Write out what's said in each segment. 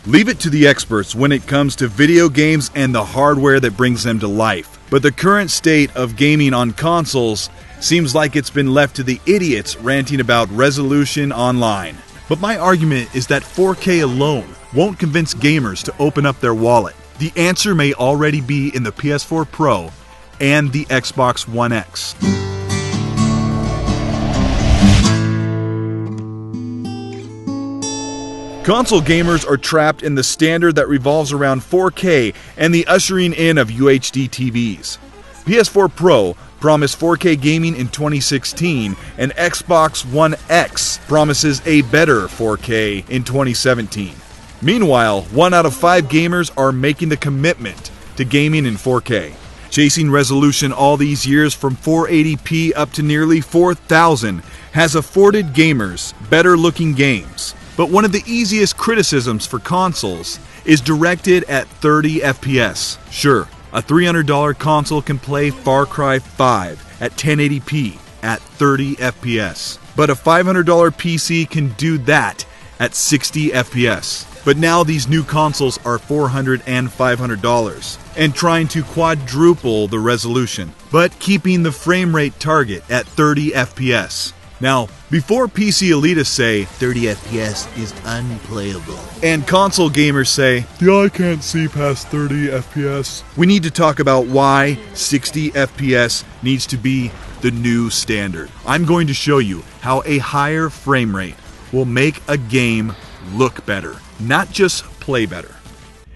Leave it to the experts when it comes to video games and the hardware that brings them to life. But the current state of gaming on consoles seems like it's been left to the idiots ranting about resolution online. But my argument is that 4K alone won't convince gamers to open up their wallet. The answer may already be in the PS4 Pro and the Xbox One X. Console gamers are trapped in the standard that revolves around 4K and the ushering in of UHD TVs. PS4 Pro promised 4K gaming in 2016, and Xbox One X promises a better 4K in 2017. Meanwhile, 1 out of 5 gamers are making the commitment to gaming in 4K. Chasing resolution all these years from 480p up to nearly 4000 has afforded gamers better looking games. But one of the easiest criticisms for consoles is directed at 30 FPS. Sure, a $300 console can play Far Cry 5 at 1080p at 30 FPS. But a $500 PC can do that at 60 FPS. But now these new consoles are $400 and $500 and trying to quadruple the resolution, but keeping the frame rate target at 30 FPS. Now, before PC elitists say 30 FPS is unplayable, and console gamers say, yeah, I can't see past 30 FPS, we need to talk about why 60 FPS needs to be the new standard. I'm going to show you how a higher frame rate will make a game look better, not just play better.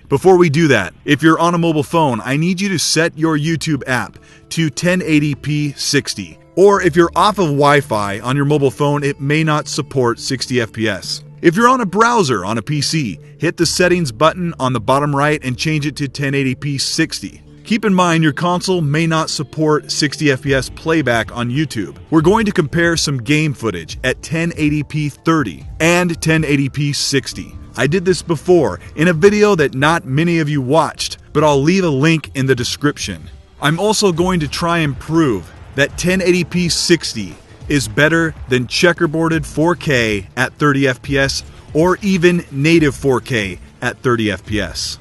Before we do that, if you're on a mobile phone, I need you to set your YouTube app to 1080p 60. Or if you're off of Wi-Fi on your mobile phone, it may not support 60 FPS. If you're on a browser on a PC, hit the settings button on the bottom right and change it to 1080p 60. Keep in mind your console may not support 60 FPS playback on YouTube. We're going to compare some game footage at 1080p 30 and 1080p 60. I did this before in a video that not many of you watched, but I'll leave a link in the description. I'm also going to try and prove that 1080p 60 is better than checkerboarded 4K at 30 FPS or even native 4K at 30 FPS.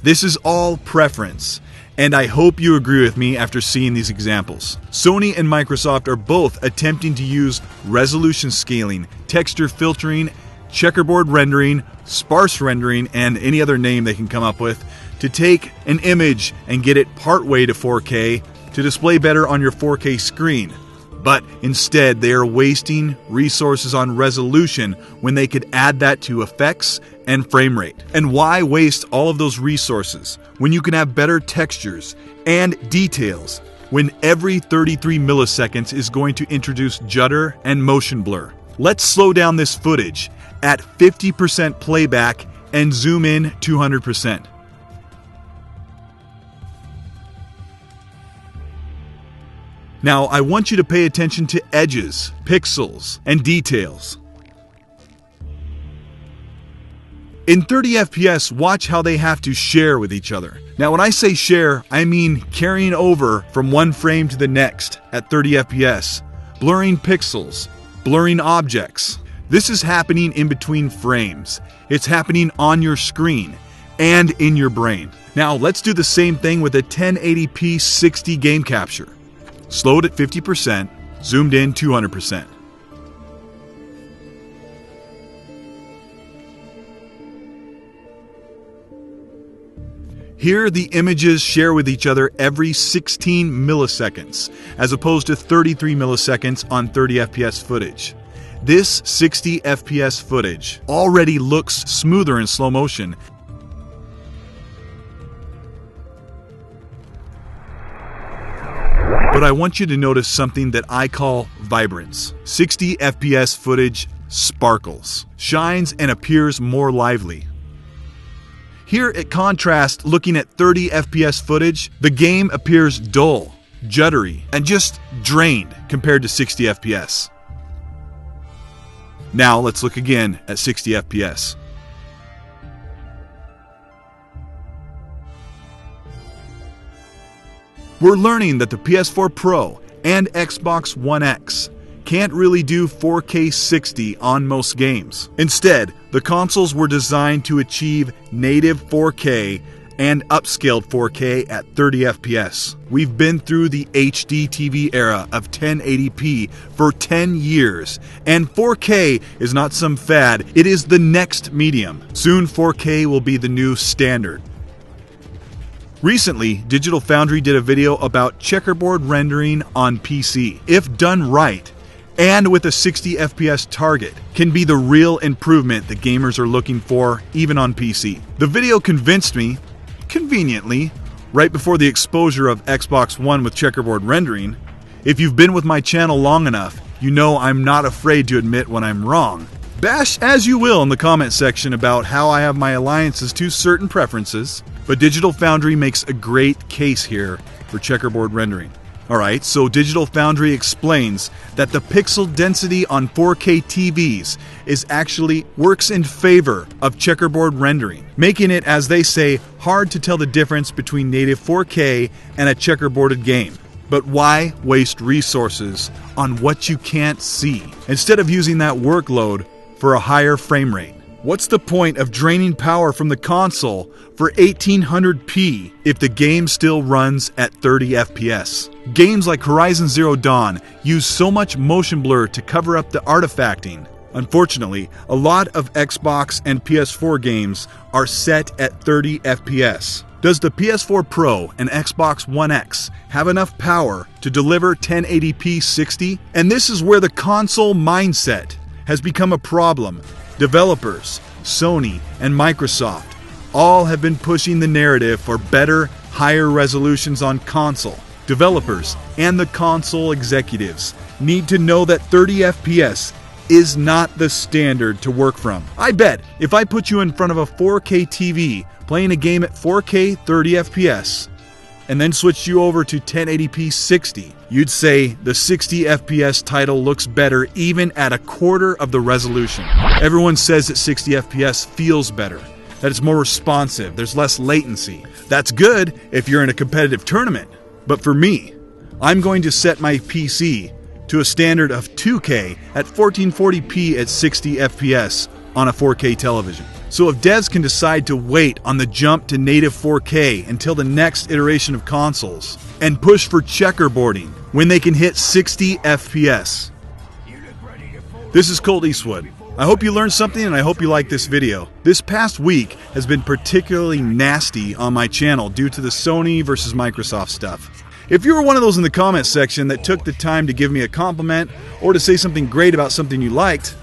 This is all preference, and I hope you agree with me after seeing these examples. Sony and Microsoft are both attempting to use resolution scaling, texture filtering, checkerboard rendering, sparse rendering, and any other name they can come up with to take an image and get it partway to 4K to display better on your 4K screen. But instead, they are wasting resources on resolution when they could add that to effects and frame rate. And why waste all of those resources when you can have better textures and details when every 33 milliseconds is going to introduce judder and motion blur? Let's slow down this footage at 50% playback and zoom in 200%. Now, I want you to pay attention to edges, pixels, and details. In 30 FPS, watch how they have to share with each other. Now, when I say share, I mean carrying over from one frame to the next at 30 FPS, blurring pixels, blurring objects. This is happening in between frames. It's happening on your screen and in your brain. Now, let's do the same thing with a 1080p 60 game capture. Slowed at 50%, zoomed in 200%. Here, the images share with each other every 16 milliseconds, as opposed to 33 milliseconds on 30 FPS footage. This 60 FPS footage already looks smoother in slow motion. But I want you to notice something that I call vibrance. 60 FPS footage sparkles, shines, and appears more lively. Here at contrast, looking at 30 FPS footage, the game appears dull, juddery, and just drained compared to 60 FPS. Now let's look again at 60 FPS. We're learning that the PS4 Pro and Xbox One X can't really do 4K 60 on most games. Instead, the consoles were designed to achieve native 4K and upscaled 4K at 30 FPS. We've been through the HD TV era of 1080p for 10 years, and 4K is not some fad, it is the next medium. Soon 4K will be the new standard. Recently, Digital Foundry did a video about checkerboard rendering on PC. If done right, and with a 60 FPS target, can be the real improvement that gamers are looking for, even on PC. The video convinced me, conveniently, right before the exposure of Xbox One with checkerboard rendering. If you've been with my channel long enough, you know I'm not afraid to admit when I'm wrong. Bash as you will in the comment section about how I have my alliances to certain preferences, but Digital Foundry makes a great case here for checkerboard rendering. Alright, so Digital Foundry explains that the pixel density on 4K TVs actually works in favor of checkerboard rendering, making it, as they say, hard to tell the difference between native 4K and a checkerboarded game. But why waste resources on what you can't see, instead of using that workload for a higher frame rate? What's the point of draining power from the console for 1800p if the game still runs at 30 FPS? Games like Horizon Zero Dawn use so much motion blur to cover up the artifacting. Unfortunately, a lot of Xbox and PS4 games are set at 30 FPS. Does the PS4 Pro and Xbox One X have enough power to deliver 1080p 60? And this is where the console mindset has become a problem. Developers, Sony, and Microsoft all have been pushing the narrative for better, higher resolutions on console. Developers and the console executives need to know that 30 FPS is not the standard to work from. I bet if I put you in front of a 4K TV playing a game at 4K 30 FPS and then switched you over to 1080p 60, you'd say the 60 FPS title looks better even at a quarter of the resolution. Everyone says that 60 FPS feels better, that it's more responsive, there's less latency. That's good if you're in a competitive tournament. But for me, I'm going to set my PC to a standard of 2K at 1440p at 60 FPS on a 4K television. So if devs can decide to wait on the jump to native 4K until the next iteration of consoles and push for checkerboarding when they can hit 60 FPS. This is Colt Eastwood. I hope you learned something and I hope you like this video. This past week has been particularly nasty on my channel due to the Sony versus Microsoft stuff. If you were one of those in the comments section that took the time to give me a compliment or to say something great about something you liked,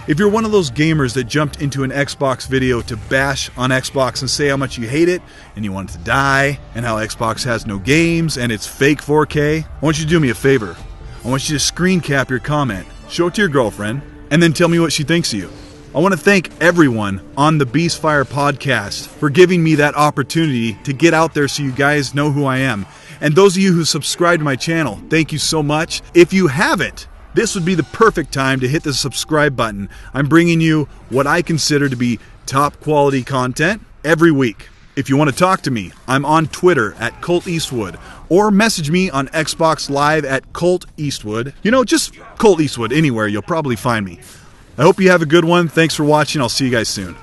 if you're one of those gamers that jumped into an Xbox video to bash on Xbox and say how much you hate it and you want it to die and how Xbox has no games and it's fake 4K, I want you to do me a favor. I want you to screen cap your comment, show it to your girlfriend, and then tell me what she thinks of you. I want to thank everyone on the Beastfire podcast for giving me that opportunity to get out there so you guys know who I am. And those of you who subscribe to my channel, thank you so much. If you haven't, this would be the perfect time to hit the subscribe button. I'm bringing you what I consider to be top quality content every week. If you want to talk to me, I'm on Twitter at Colt Eastwood, or message me on Xbox Live at Colt Eastwood. You know, just Colt Eastwood anywhere, you'll probably find me. I hope you have a good one. Thanks for watching. I'll see you guys soon.